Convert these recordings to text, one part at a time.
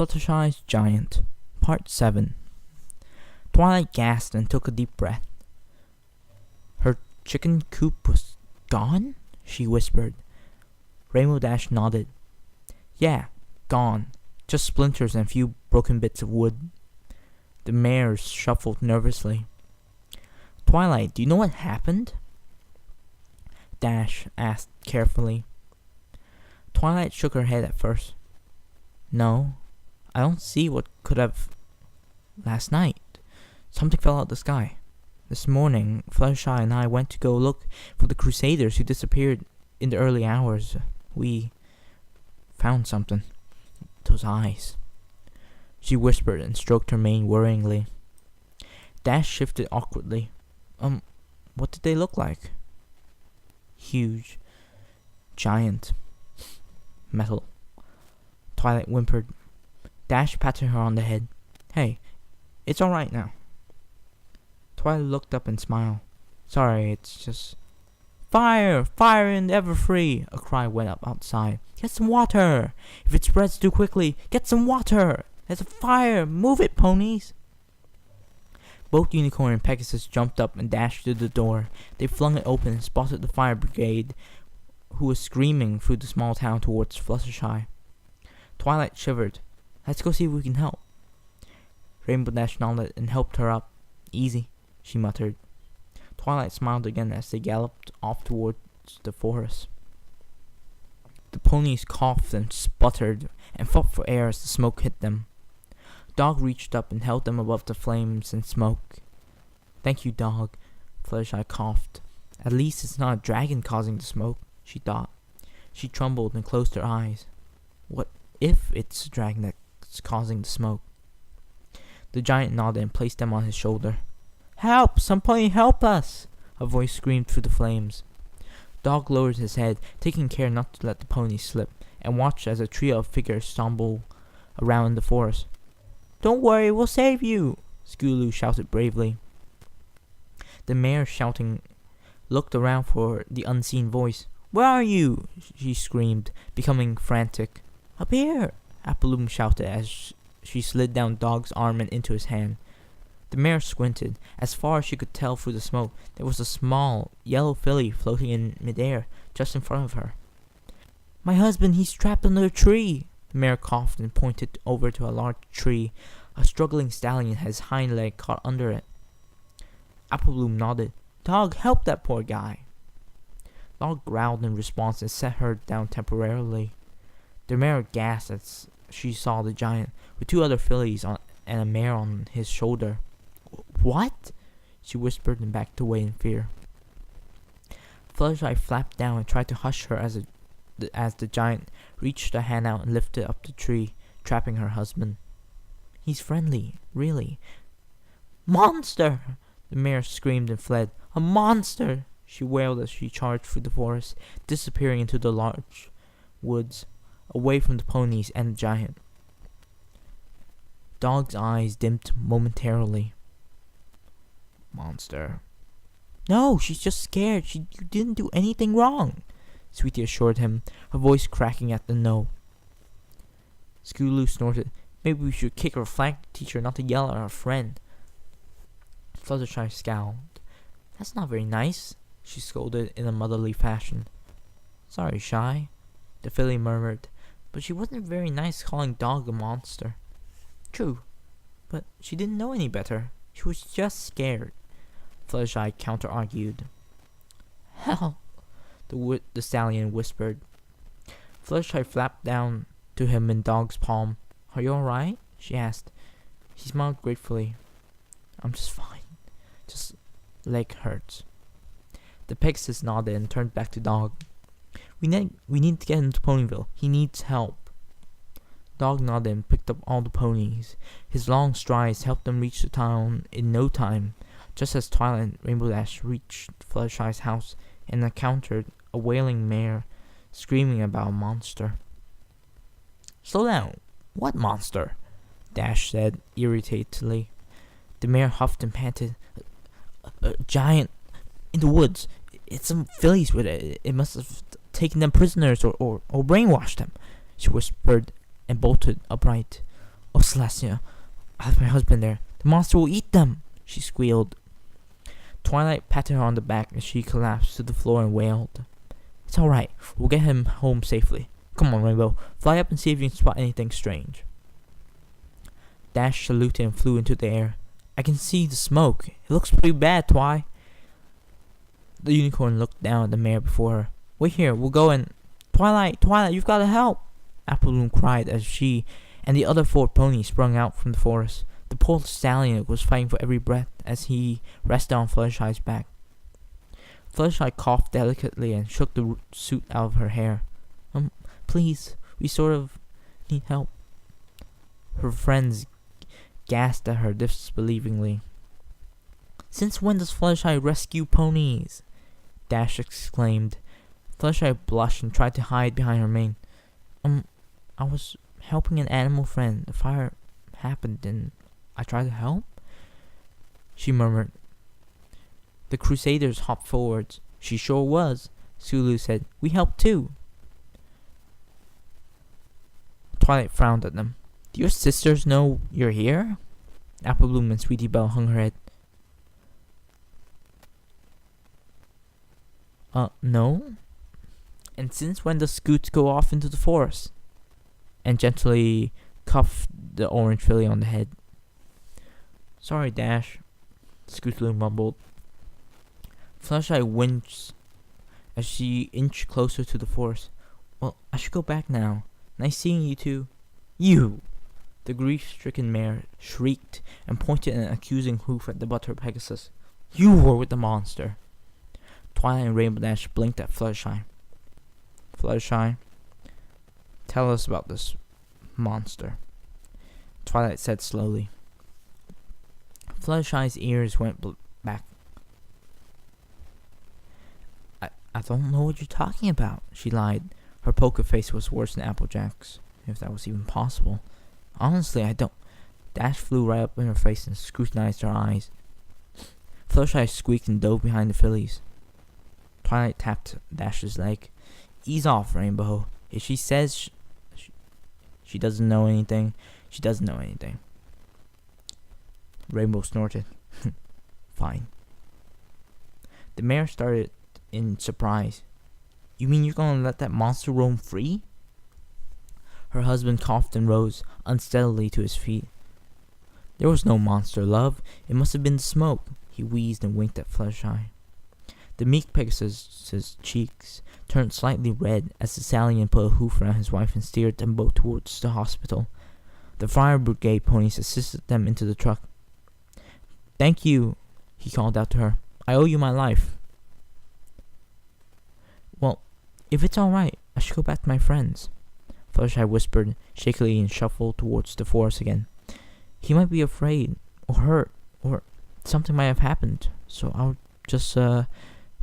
Fluttershy's Giant, Part 7. Twilight gasped and took a deep breath. Her chicken coop was gone? She whispered. Rainbow Dash nodded. Yeah, gone. Just splinters and a few broken bits of wood. The mares shuffled nervously. Twilight, do you know what happened? Dash asked carefully. Twilight shook her head at first. No, I don't see what could have. Last night, something fell out of the sky. This morning, Fluttershy and I went to go look for the Crusaders who disappeared in the early hours. We found something. Those eyes. She whispered and stroked her mane worryingly. Dash shifted awkwardly. What did they look like? Huge. Giant. Metal. Twilight whimpered. Dash patted her on the head. Hey, it's alright now. Twilight looked up and smiled. Sorry, it's just... Fire! Fire in Everfree! A cry went up outside. Get some water! If it spreads too quickly, get some water! There's a fire! Move it, ponies! Both Unicorn and Pegasus jumped up and dashed to the door. They flung it open and spotted the fire brigade, who was screaming through the small town towards Fluttershy. Twilight shivered. Let's go see if we can help. Rainbow Dash nodded and helped her up. Easy, she muttered. Twilight smiled again as they galloped off towards the forest. The ponies coughed and sputtered and fought for air as the smoke hit them. Dog reached up and held them above the flames and smoke. Thank you, Dog, Fluttershy coughed. At least it's not a dragon causing the smoke, she thought. She trembled and closed her eyes. What if it's a dragon that's causing the smoke? The giant nodded and placed them on his shoulder. Help! Some pony help us! A voice screamed through the flames. Dog lowered his head, taking care not to let the ponies slip, and watched as a trio of figures stumbled around the forest. Don't worry, we'll save you! Skulu shouted bravely. The mare, shouting, looked around for the unseen voice. Where are you? She screamed, becoming frantic. Up here! Appaloom shouted as she slid down Dog's arm and into his hand. The mare squinted. As far as she could tell through the smoke, there was a small, yellow filly floating in midair, just in front of her. My husband, he's trapped under a tree! The mare coughed and pointed over to a large tree. A struggling stallion had his hind leg caught under it. Applebloom nodded. Dog, help that poor guy! Dog growled in response and set her down temporarily. The mare gasped as she saw the giant, with two other fillies and a mare on his shoulder. What? She whispered and backed away in fear. Fluttershy flapped down and tried to hush her as the giant reached a hand out and lifted up the tree, trapping her husband. He's friendly, really. Monster! The mare screamed and fled. A monster! She wailed as she charged through the forest, disappearing into the large woods, away from the ponies and the giant. Dog's eyes dimmed momentarily. Monster. No, she's just scared. You didn't do anything wrong, Sweetie assured him, her voice cracking at the no. Skulu snorted. Maybe we should kick her flank teacher not to yell at our friend. Fluttershy scowled. That's not very nice, she scolded in a motherly fashion. Sorry, Shy, the filly murmured, but she wasn't very nice calling Dog a monster. True, but she didn't know any better. She was just scared, Fluttershy counter-argued. Hell, the stallion whispered. Fluttershy flapped down to him in Dog's palm. Are you alright? She asked. He smiled gratefully. I'm just fine. Just leg hurts. The Pegasus nodded and turned back to Dog. We need to get him to Ponyville. He needs help. Dog nodded and picked up all the ponies. His long strides helped them reach the town in no time, just as Twilight and Rainbow Dash reached Fluttershy's house and encountered a wailing mare screaming about a monster. Slow down. What monster? Dash said irritatedly. The mare huffed and panted. A giant in the woods. It's some fillies with it. It must have taken them prisoners or brainwashed them, she whispered and bolted upright. Oh, Celestia, I left my husband there. The monster will eat them, she squealed. Twilight patted her on the back as she collapsed to the floor and wailed. It's alright. We'll get him home safely. Come on, Rainbow. Fly up and see if you can spot anything strange. Dash saluted and flew into the air. I can see the smoke. It looks pretty bad, Twi. The unicorn looked down at the mare before her. Wait here. We'll go and... Twilight, you've got to help! Apple Bloom cried as she and the other 4 ponies sprung out from the forest. The poor stallion was fighting for every breath as he rested on Fluttershy's back. Fluttershy coughed delicately and shook the suit out of her hair. Please, we sort of need help. Her friends gasped at her disbelievingly. Since when does Fluttershy rescue ponies? Dash exclaimed. Fluttershy blushed and tried to hide behind her mane. I was helping an animal friend. The fire happened and I tried to help, she murmured. The Crusaders hopped forwards. She sure was, Sulu said. We helped too. Twilight frowned at them. Do your sisters know you're here? Apple Bloom and Sweetie Belle hung her head. No. And since when does Scoots go off into the forest? And gently cuffed the orange filly on the head. Sorry, Dash, Scootaloo mumbled. Fluttershy winced as she inched closer to the forest. Well, I should go back now. Nice seeing you two. You! The grief-stricken mare shrieked and pointed an accusing hoof at the butter Pegasus. You were with the monster. Twilight and Rainbow Dash blinked at Fluttershy. Fluttershy, tell us about this monster, Twilight said slowly. Fluttershy's ears went back. I don't know what you're talking about, she lied. Her poker face was worse than Applejack's, if that was even possible. Honestly, I don't. Dash flew right up in her face and scrutinized her eyes. Fluttershy squeaked and dove behind the fillies. Twilight tapped Dash's leg. Ease off, Rainbow. If she says she doesn't know anything, she doesn't know anything. Rainbow snorted. Fine. The mare started in surprise. You mean you're gonna let that monster roam free? Her husband coughed and rose unsteadily to his feet. There was no monster, love. It must have been the smoke. He wheezed and winked at Fluttershy. The meek Pegasus's cheeks turned slightly red as the stallion put a hoof around his wife and steered them both towards the hospital. The fire brigade ponies assisted them into the truck. Thank you, he called out to her. I owe you my life. Well, if it's alright, I should go back to my friends, Fluttershy whispered shakily and shuffled towards the forest again. He might be afraid, or hurt, or something might have happened, so I'll just,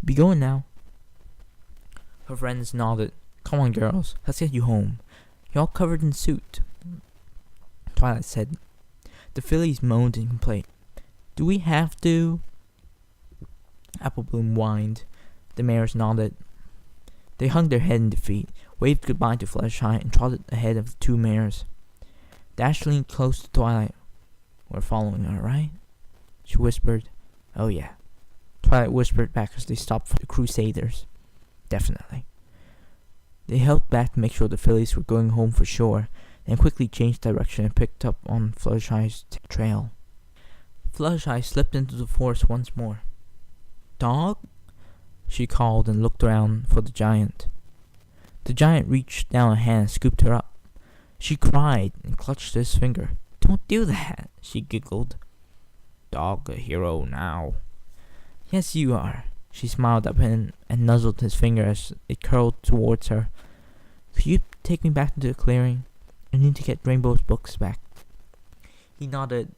be going now. Her friends nodded. Come on, girls, let's get you home. You're all covered in soot, Twilight said. The fillies moaned in complaint. Do we have to? Apple Bloom whined. The mares nodded. They hung their head in defeat, waved goodbye to Fluttershy, and trotted ahead of the 2 mares. Dash leaned close to Twilight. We're following her, right? She whispered. Oh yeah. Twilight whispered back as they stopped for the Crusaders. Definitely. They held back to make sure the fillies were going home for sure, then quickly changed direction and picked up on Fluttershy's trail. Fluttershy slipped into the forest once more. Dog? She called and looked around for the giant. The giant reached down a hand and scooped her up. She cried and clutched his finger. Don't do that, she giggled. Dog a hero now. Yes, you are. She smiled up at him and nuzzled his finger as it curled towards her. Could you take me back to the clearing? I need to get Rainbow's books back. He nodded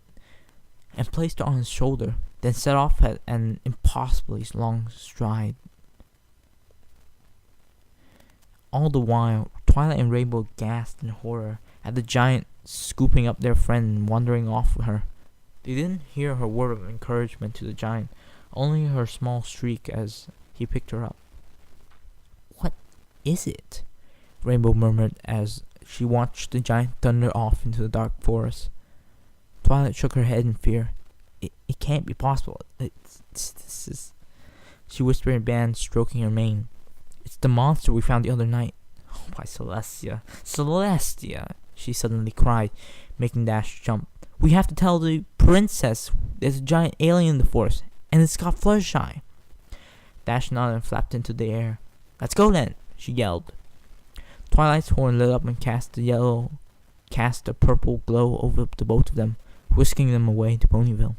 and placed her on his shoulder, then set off at an impossibly long stride. All the while, Twilight and Rainbow gasped in horror at the giant scooping up their friend and wandering off with her. They didn't hear her word of encouragement to the giant, only her small shriek as he picked her up. What is it? Rainbow murmured as she watched the giant thunder off into the dark forest. Twilight shook her head in fear. It can't be possible. This is... She whispered in band, stroking her mane. It's the monster we found the other night. Oh, why, Celestia. Celestia! She suddenly cried, making Dash jump. We have to tell the princess there's a giant alien in the forest, and it's got Fluttershy. Dash nodded and flapped into the air. Let's go then, she yelled. Twilight's horn lit up and cast a purple glow over the both of them, whisking them away to Ponyville.